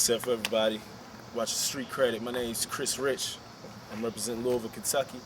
What's up, everybody? Watching Street.Credit. My name is Chris Rich. I'm representing Louisville, Kentucky.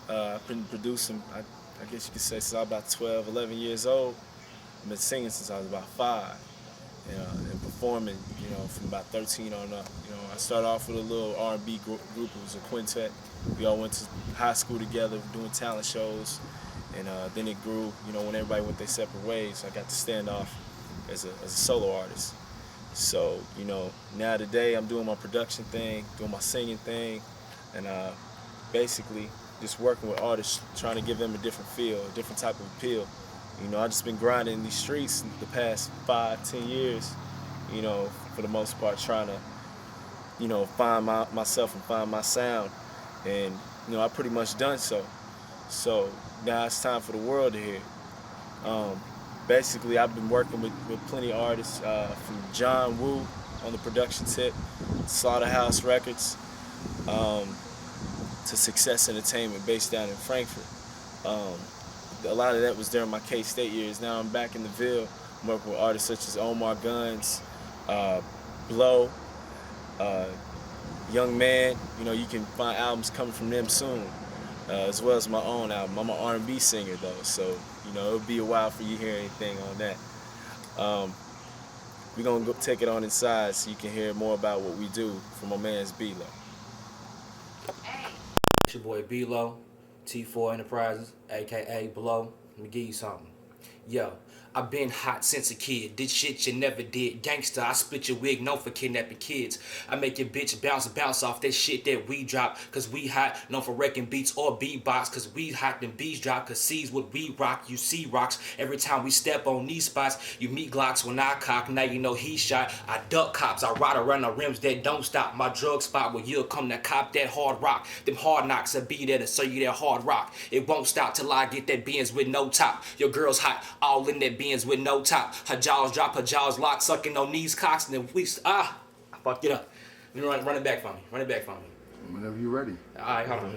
I've been producing, I guess you could say, since I was about 12, 11 years old. I've been singing since I was about 5, and performing, from about 13 on up. I started off with a little R&B group. It was a quintet. We all went to high school together, doing talent shows, and then it grew. When everybody went their separate ways, I got to stand off as a solo artist. So, now today I'm doing my production thing, doing my singing thing, and basically just working with artists, trying to give them a different feel, a different type of appeal. I've just been grinding in these streets the past 5-10 years, for the most part, trying to, find myself and find my sound. And, I pretty much done so. So now it's time for the world to hear it. Basically, I've been working with plenty of artists, from John Woo on the production tip, Slaughterhouse Records, to Success Entertainment based down in Frankfurt. A lot of that was during my K-State years. Now I'm back in the Ville. I'm working with artists such as Omar Guns, Lowe, Young Man. You can find albums coming from them soon, as well as my own album. I'm an R&B singer though, so it'll be a while for you to hear anything on that. We're gonna go take it on inside so you can hear more about what we do from my man's B-Lo. It's your boy B-Lo, T4 Enterprises, aka Blow. Let me give you something. Yo, I've been hot since a kid. Did shit you never did. Gangsta, I split your wig, known for kidnapping kids. I make your bitch bounce off that shit that we drop. Cause we hot, known for wrecking beats or beatbox. Cause we hot, them beats drop. Cause C's what we rock, you see rocks. Every time we step on these spots, you meet Glocks when I cock. Now you know he shot. I duck cops, I ride around the rims that don't stop. My drug spot where you'll come to cop that hard rock. Them hard knocks will be there to serve you that hard rock. It won't stop till I get that Benz with no top. Your girl's hot, all in that Benz with no top. Her jaws drop, her jaws lock, sucking on these cocks, and then we I fucked it up. Run it back for me. Run it back for me. Whenever you're ready. Alright, hold on.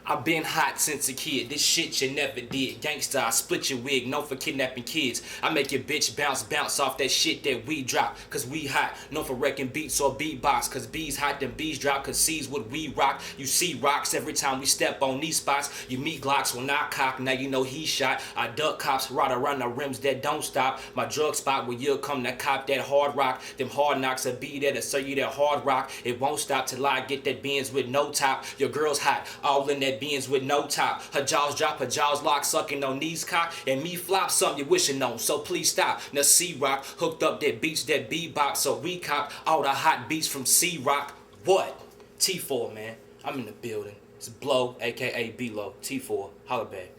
I've been hot since a kid. This shit you never did. Gangsta, I split your wig, known for kidnapping kids. I make your bitch bounce off that shit that we drop. Cause we hot, known for wrecking beats or beatbox. Cause B's hot, them B's drop. Cause C's what we rock. You see rocks every time we step on these spots. You meet Glocks when I cock. Now you know he shot. I duck cops, ride around the rims that don't stop. My drug spot where you'll come to cop that hard rock. Them hard knocks will be there to serve you that hard rock. It won't stop till I get that Benz with no top. Your girl's hot, all in that Benz with no top. Her jaws drop, her jaws lock, sucking on these cock. And me flop something you're wishing on, so please stop. Now C-Rock hooked up that beats, that bebop, so we cop all the hot beats from C-Rock. What? T4, man. I'm in the building. It's Blow, aka B-Lo. T4. Holla back.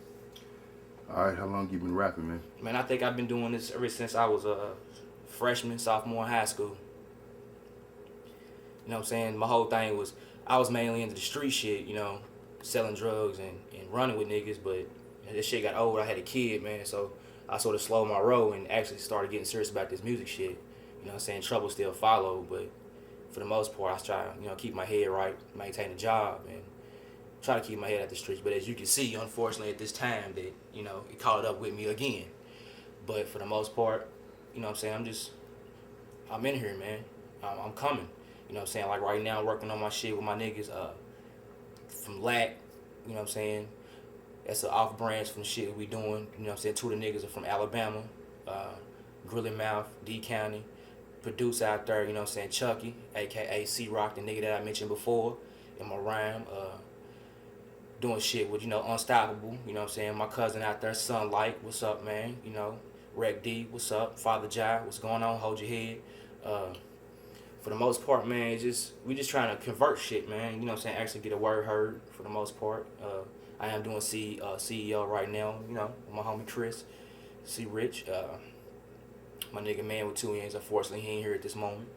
Alright, how long you been rapping, man? Man, I think I've been doing this ever since I was a freshman, sophomore in high school. You know what I'm saying? My whole thing was, I was mainly into the street shit, selling drugs and running with niggas, but this shit got old. I had a kid, man, so I sort of slowed my roll and actually started getting serious about this music shit. You know what I'm saying? Trouble still followed, but for the most part, I was trying to, keep my head right, maintain a job, and try to keep my head out the streets. But as you can see, unfortunately, at this time, that, it caught up with me again. But for the most part, you know what I'm saying, I'm in here, man. I'm coming. You know what I'm saying? Like right now, I'm working on my shit with my niggas, from LAC, you know what I'm saying? That's an off branch from the shit we doing, you know what I'm saying? Two of the niggas are from Alabama, Grilling Mouth, D County, produce out there, you know what I'm saying? Chucky, aka C-Rock, the nigga that I mentioned before in my rhyme, doing shit with, Unstoppable, you know what I'm saying? My cousin out there, Sunlight, what's up, man? Rec D, what's up? Father Jai, what's going on? Hold your head. For the most part, man, we just trying to convert shit, man. You know what I'm saying? Actually get a word heard for the most part. I am doing CEO right now, with my homie Chris, C Rich. My nigga Man with 2 N's, unfortunately, he ain't here at this moment.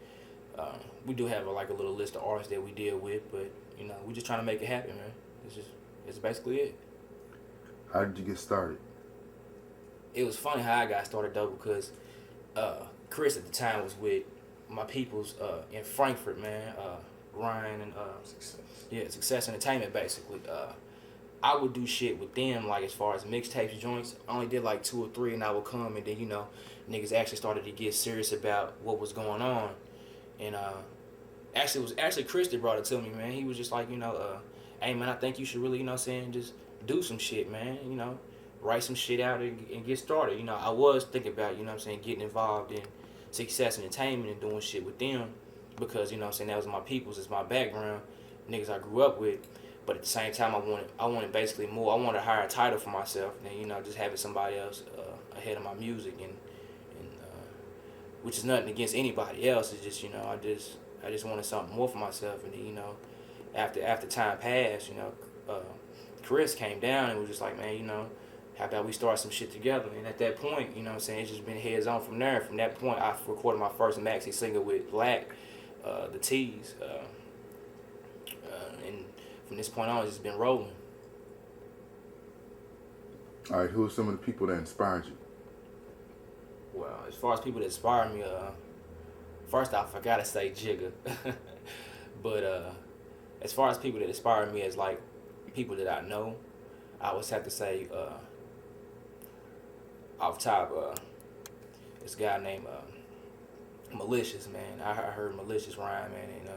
We do have a little list of artists that we deal with, but, we just trying to make it happen, man. It's basically it. How did you get started? It was funny how I got started, though, because Chris at the time was with my peoples in Frankfurt, man, Ryan and Success Entertainment, basically. I would do shit with them, as far as mixtapes, joints. I only did 2 or 3, and I would come, and then niggas actually started to get serious about what was going on, And actually, it was actually Chris that brought it to me, man. He was just like, hey, man, I think you should really, just do some shit, man. Write some shit out and get started. I was thinking about, getting involved in Success Entertainment and doing shit with them because, that was my people's, it's my background, niggas I grew up with. But at the same time, I wanted basically more. I wanted a higher title for myself than, just having somebody else ahead of my music and which is nothing against anybody else. It's just, I just wanted something more for myself. And then, after time passed, Chris came down and was just like, man, how about we start some shit together? And at that point, it's just been heads on from there. From that point, I recorded my first maxi single with Black, the T's. And from this point on, it's just been rolling. All right, who are some of the people that inspired you? Well, as far as people that inspire me, first off, I gotta say Jigga. But as far as people that inspire me as like people that I know, I always have to say off top, this guy named Malicious, man. I heard Malicious rhyme, man, and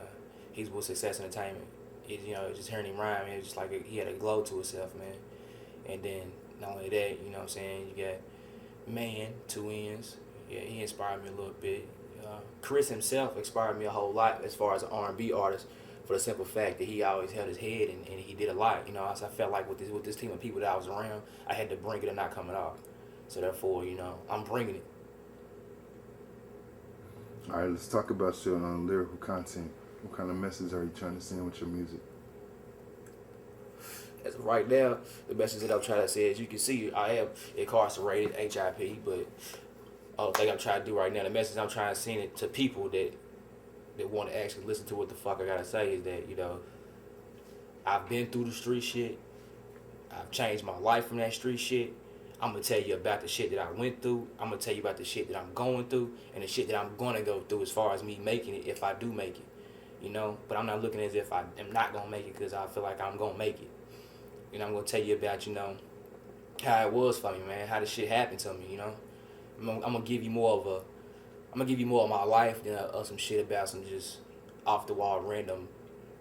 he's with Success Entertainment. Just hearing him rhyme, it was just like he had a glow to himself, man. And then not only that, you got Man, 2 N's. Yeah, he inspired me a little bit. Chris himself inspired me a whole lot as far as an R&B artist, for the simple fact that he always held his head and he did a lot. I felt like with this team of people that I was around, I had to bring it and not come it off. So therefore, I'm bringing it. All right, let's talk about your lyrical content. What kind of message are you trying to send with your music? As of right now, the message that I'm trying to say is, you can see I am incarcerated, HIP, but the thing I'm trying to do right now, the message I'm trying to send it to people that want to actually listen to what the fuck I gotta say is that, I've been through the street shit. I've changed my life from that street shit. I'm gonna tell you about the shit that I went through. I'm gonna tell you about the shit that I'm going through and the shit that I'm gonna go through as far as me making it, if I do make it. But I'm not looking as if I am not gonna make it because I feel like I'm gonna make it. I'm gonna tell you about, how it was for me, man, how the shit happened to me, I'm gonna give you more of my life than some shit about some just off the wall random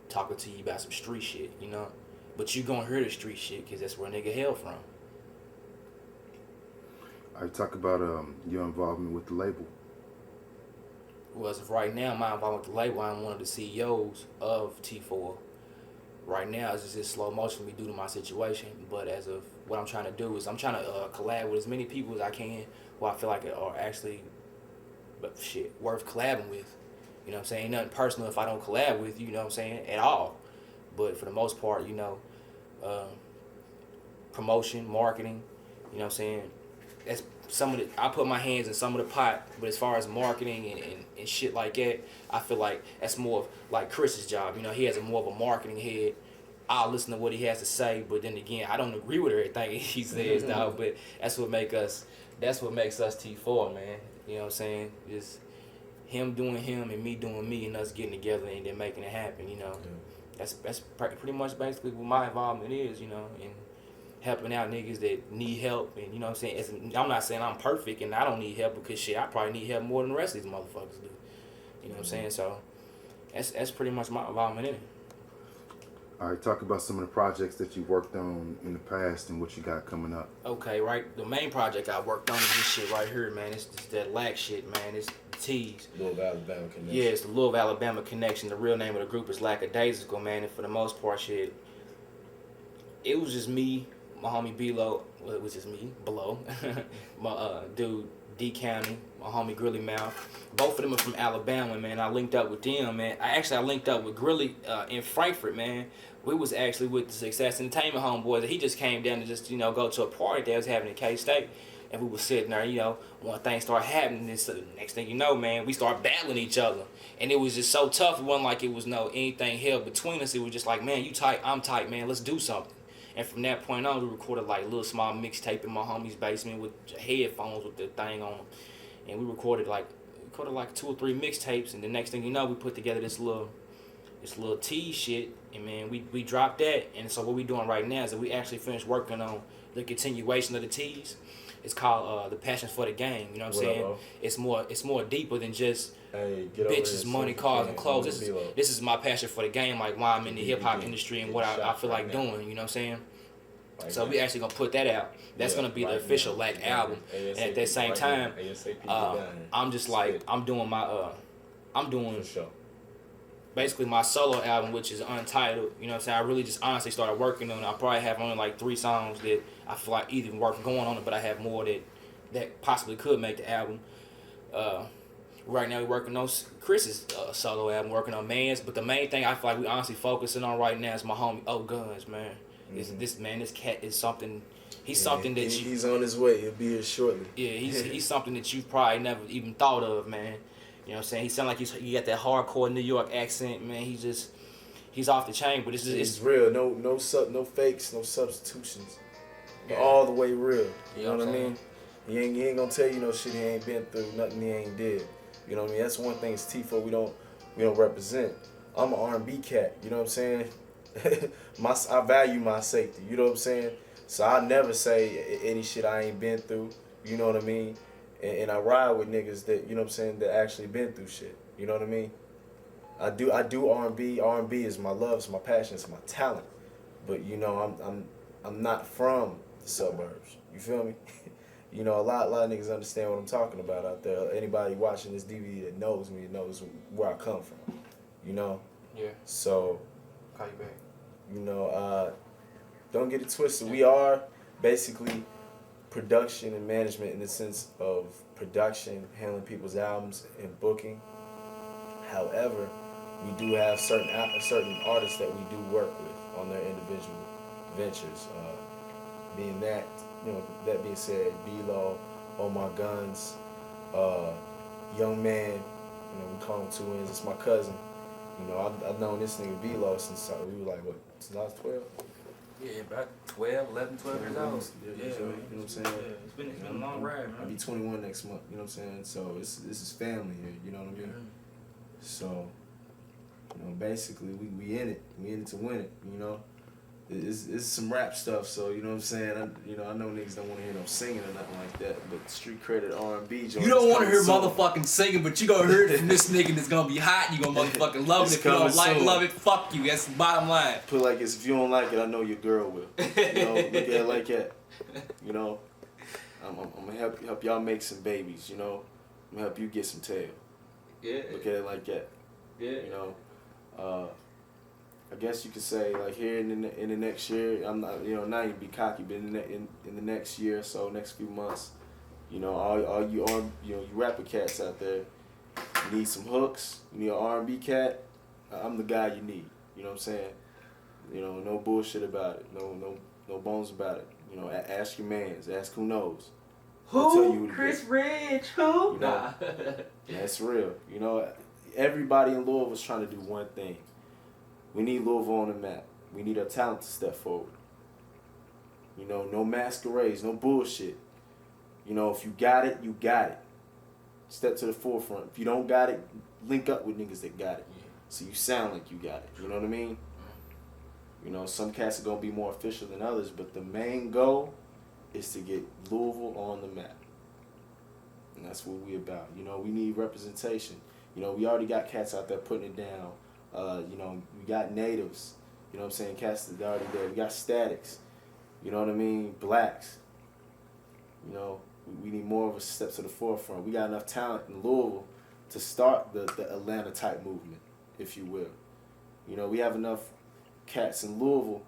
talking to you about some street shit, But you gonna hear the street shit because that's where a nigga hail from. I talk about your involvement with the label. Well, as of right now, my involvement with the label, I'm one of the CEOs of T4. Right now, it's just slow motion for me due to my situation. But as of what I'm trying to do is I'm trying to collab with as many people as I can who I feel like are actually worth collabing with. Ain't nothing personal if I don't collab with you, at all. But for the most part, promotion, marketing, that's some of the, I put my hands in some of the pot, but as far as marketing and shit like that, I feel like that's more of like Chris's job. He has more of a marketing head. I'll listen to what he has to say, but then again, I don't agree with everything he says, dog. But that's what makes us T4, man. Just him doing him and me doing me and us getting together and then making it happen. That's pretty much basically what my involvement is. And helping out niggas that need help, and I'm not saying I'm perfect and I don't need help because shit, I probably need help more than the rest of these motherfuckers do. So that's pretty much my involvement in it. All right, talk about some of the projects that you worked on in the past and what you got coming up. Okay, right. The main project I worked on is this shit right here, man. It's that lack shit, man. It's the T's. Louisville, Alabama connection. Yeah, it's the Louisville, Alabama connection. The real name of the group is Lackadaisical, man. And for the most part, shit, it was just me, my homie B-Lowe, well, it was just me, below, my dude D County, my homie Grilly Mouth. Both of them are from Alabama, man. I linked up with them, man. I linked up with Grilly in Frankfurt, man. We was actually with the Success Entertainment homeboys. He just came down to just, go to a party that was having in K-State. And we was sitting there, one thing started happening. And so the next thing you know, man, we started battling each other. And it was just so tough. It wasn't like it was anything held between us. It was just like, man, you tight, I'm tight, man. Let's do something. And from that point on, we recorded like a little small mixtape in my homie's basement with headphones with the thing on them. And we recorded like 2 or 3 mixtapes. And the next thing you know, we put together this little this little tee shit, and man, we dropped that, and so what we doing right now is that we actually finished working on the continuation of the tees. It's called The Passion for the Game. You know what I'm saying? Up, it's more deeper than just hey, bitches, money, cars, and clothes. This is my passion for the game, like why I'm in the hip hop industry and what I feel like doing. You know what I'm saying? So we actually gonna put that out. That's gonna be the official Lack album. And at that same time, I'm just like I'm doing basically my solo album, which is Untitled. You know what I'm saying? I really just honestly started working on it. I probably have only like 3 songs that I feel like either going on it, but I have more that possibly could make the album. Right now we're working on Chris's solo album, working on Man's, but the main thing I feel like we honestly focusing on right now is my homie O Guns, man. This cat is something. He's something that he's on his way. He'll be here shortly. Yeah, he's something that you probably never even thought of, man. You know what I'm saying? He sound like he got that hardcore New York accent, man. He's off the chain, but it's real. No fakes, no substitutions. Yeah. All the way real. You know what I mean? He ain't gonna tell you no shit he ain't been through, nothing he ain't did. You know what I mean? That's one thing as Tifo we don't represent. I'm an R&B cat. You know what I'm saying? I value my safety. You know what I'm saying? So I never say any shit I ain't been through. You know what I mean? And I ride with niggas that, you know what I'm saying, that actually been through shit. You know what I mean? I do R&B. R&B is my love, it's my passion, it's my talent. But you know, I'm not from the suburbs. You feel me? You know, a lot of niggas understand what I'm talking about out there. Anybody watching this DVD that knows me knows where I come from. You know? Yeah. So call you back. You know, don't get it twisted. We are basically production and management in the sense of production, handling people's albums and booking. However, we do have certain artists that we do work with on their individual ventures. Being that, you know, that being said, D-Lowe, Oh My Guns, Young Man, you know, we call him Two Ends. It's my cousin. You know, I've known this nigga D-Lowe since we were like, what, since I was 12? Yeah, about 11, 12 years old. Yeah, you know what I'm saying? Yeah, it's been a long ride, man. I'll be 21 next month, you know what I'm saying? So this is family here, you know what I mean? Mm-hmm. So, you know, basically we in it. We in it to win it, you know? It's some rap stuff, so you know what I'm saying. I know niggas don't want to hear no singing or nothing like that, but Street.Credit R&B. You don't want to hear motherfucking singing, but you gonna hear it from this nigga that's gonna be hot. You gonna motherfucking love it. If you don't love it, fuck you. That's the bottom line. Put it like this: if you don't like it, I know your girl will. You know, look at it like that. You know, I'm gonna help y'all make some babies. You know, I'm gonna help you get some tail. Yeah. Look at it like that. Yeah. You know. I guess you could say like here in the next year, I'm not not even be cocky, but in the next year or so, next few months, you know, all you you rapper cats out there, you need some hooks, you need an R&B cat, I'm the guy you need. You know what I'm saying? You know, no bullshit about it, no bones about it. You know, ask your mans, ask who knows. Who? Chris Rich? Who? You know, that's real. You know, everybody in Lowe was trying to do one thing. We need Louisville on the map. We need our talent to step forward. You know, no masquerades, no bullshit. You know, if you got it, you got it. Step to the forefront. If you don't got it, link up with niggas that got it. So you sound like you got it. You know what I mean? You know, some cats are going to be more official than others, but the main goal is to get Louisville on the map. And that's what we about. You know, we need representation. You know, we already got cats out there putting it down. You know, we got natives, you know what I'm saying, cats that are already there. We got statics, you know what I mean, blacks. You know, we need more of a step to the forefront. We got enough talent in Louisville to start the Atlanta type movement, if you will. You know, we have enough cats in Louisville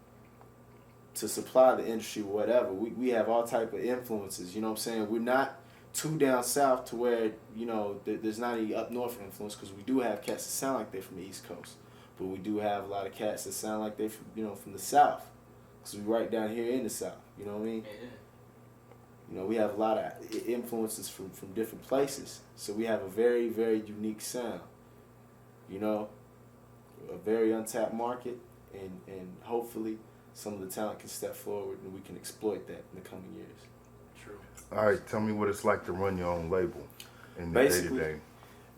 to supply the industry, whatever. We have all type of influences, you know what I'm saying. We're not too down south to where, you know, there's not any up north influence, because we do have cats that sound like they're from the East Coast, but we do have a lot of cats that sound like they're from, you know, from the South, because we right down here in the South, you know what I mean? Yeah. You know, we have a lot of influences from different places, so we have a very, very unique sound, you know, a very untapped market, and hopefully some of the talent can step forward and we can exploit that in the coming years. All right, tell me what it's like to run your own label in the day-to-day.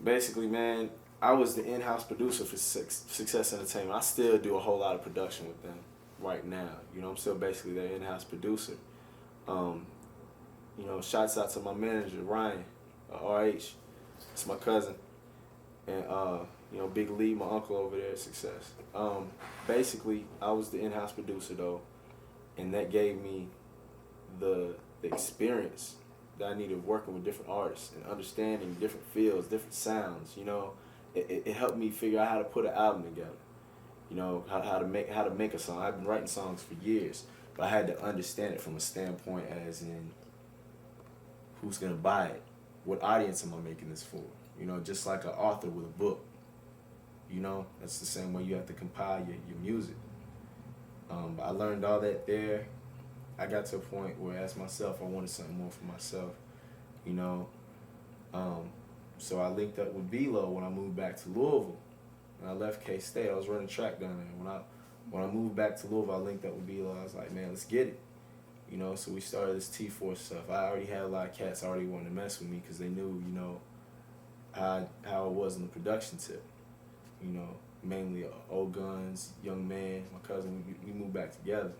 Basically, man, I was the in-house producer for Success Entertainment. I still do a whole lot of production with them right now. You know, I'm still basically their in-house producer. You know, shouts out to my manager, Ryan, RH. It's my cousin. And, you know, Big Lee, my uncle over there at Success. Basically, I was the in-house producer, though, and that gave me the experience that I needed working with different artists and understanding different feels, different sounds, you know. It helped me figure out how to put an album together, you know, how to make a song. I've been writing songs for years, but I had to understand it from a standpoint as in who's gonna buy it, what audience am I making this for, you know, just like an author with a book, you know, that's the same way you have to compile your music. But I learned all that there. I got to a point where, as myself, I wanted something more for myself, you know. So I linked up with Lowe when I moved back to Louisville. When I left K-State, I was running track down there. When I moved back to Louisville, I linked up with Lowe. I was like, man, let's get it, you know. So we started this T4 stuff. I already had a lot of cats already wanting to mess with me because they knew, you know, how it was in the production tip, you know. Mainly Old Guns, Young Man, my cousin. We moved back together.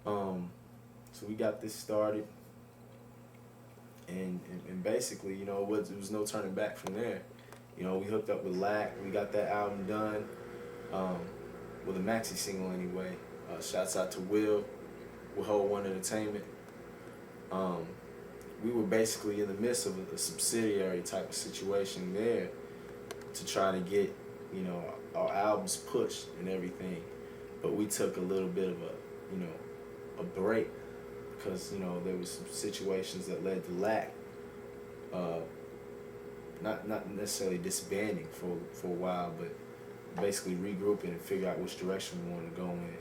So we got this started, and basically, you know, it was no turning back from there. You know, we hooked up with Lack, we got that album done, with a maxi single anyway. Shouts out to Will Hold One Entertainment. We were basically in the midst of a subsidiary type of situation there to try to get, you know, our albums pushed and everything, but we took a little bit of a break because, you know, there was some situations that led to Lack not necessarily disbanding for a while, but basically regrouping and figure out which direction we wanted to go in.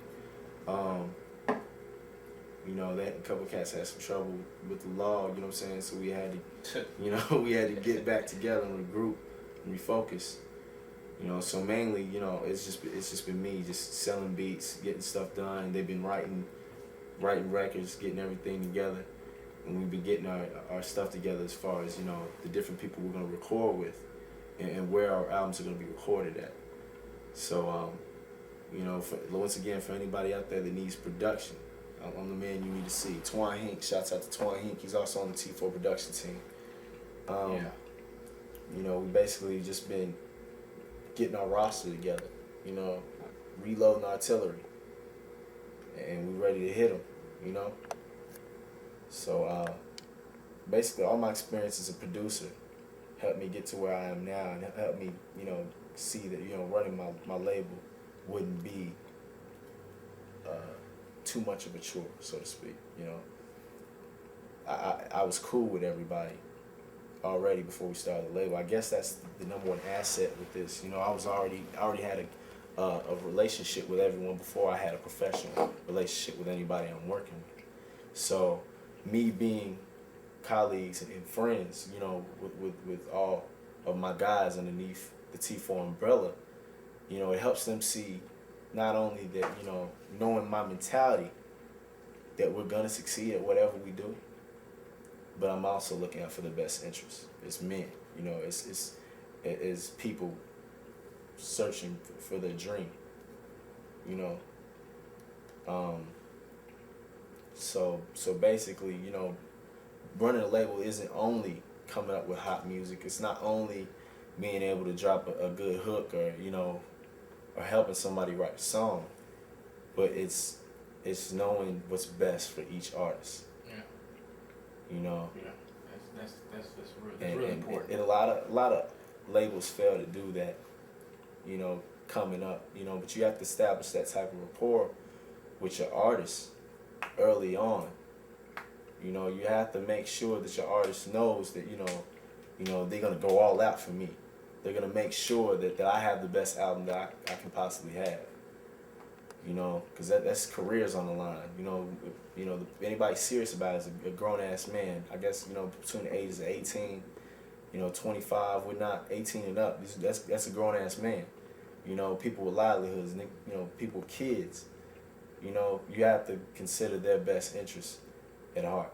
You know, that a couple cats had some trouble with the law, you know what I'm saying? So we had to, you know, we had to get back together and regroup and refocus. You know, so mainly, you know, it's just been me just selling beats, getting stuff done. They've been writing records, getting everything together, and we've been getting our stuff together as far as, you know, the different people we're gonna record with, and where our albums are gonna be recorded at. So, you know, once again, for anybody out there that needs production, I'm the man you need to see. Twan Hink, shouts out to Twan Hink. He's also on the T4 production team. You know, we basically just been getting our roster together, you know, reloading artillery, and we ready to hit them, you know. So basically, all my experience as a producer helped me get to where I am now, and helped me, you know, see that, you know, running my label wouldn't be too much of a chore, so to speak. You know, I was cool with everybody already before we started the label. I guess that's the number one asset with this. You know, I already had a relationship with everyone before I had a professional relationship with anybody I'm working with. So me being colleagues and friends, you know, with all of my guys underneath the T4 umbrella, you know, it helps them see not only that, you know, knowing my mentality that we're gonna succeed at whatever we do, but I'm also looking out for the best interests. It's men, you know, it's people searching for their dream, you know. So basically, you know, running a label isn't only coming up with hot music. It's not only being able to drop a good hook, or, you know, or helping somebody write a song, but it's knowing what's best for each artist. Yeah. You know. Yeah. That's really important. And a lot of labels fail to do that, you know, coming up, you know, but you have to establish that type of rapport with your artist early on. You know, you have to make sure that your artist knows that, you know, they're gonna go all out for me. They're gonna make sure that I have the best album that I can possibly have. You know, because that's careers on the line. You know, anybody serious about it is a grown ass man. I guess, you know, between the ages of 18, you know, 25. We're not 18 and up. That's a grown ass man. You know, people with livelihoods, you know, people with kids. You know, you have to consider their best interests at heart.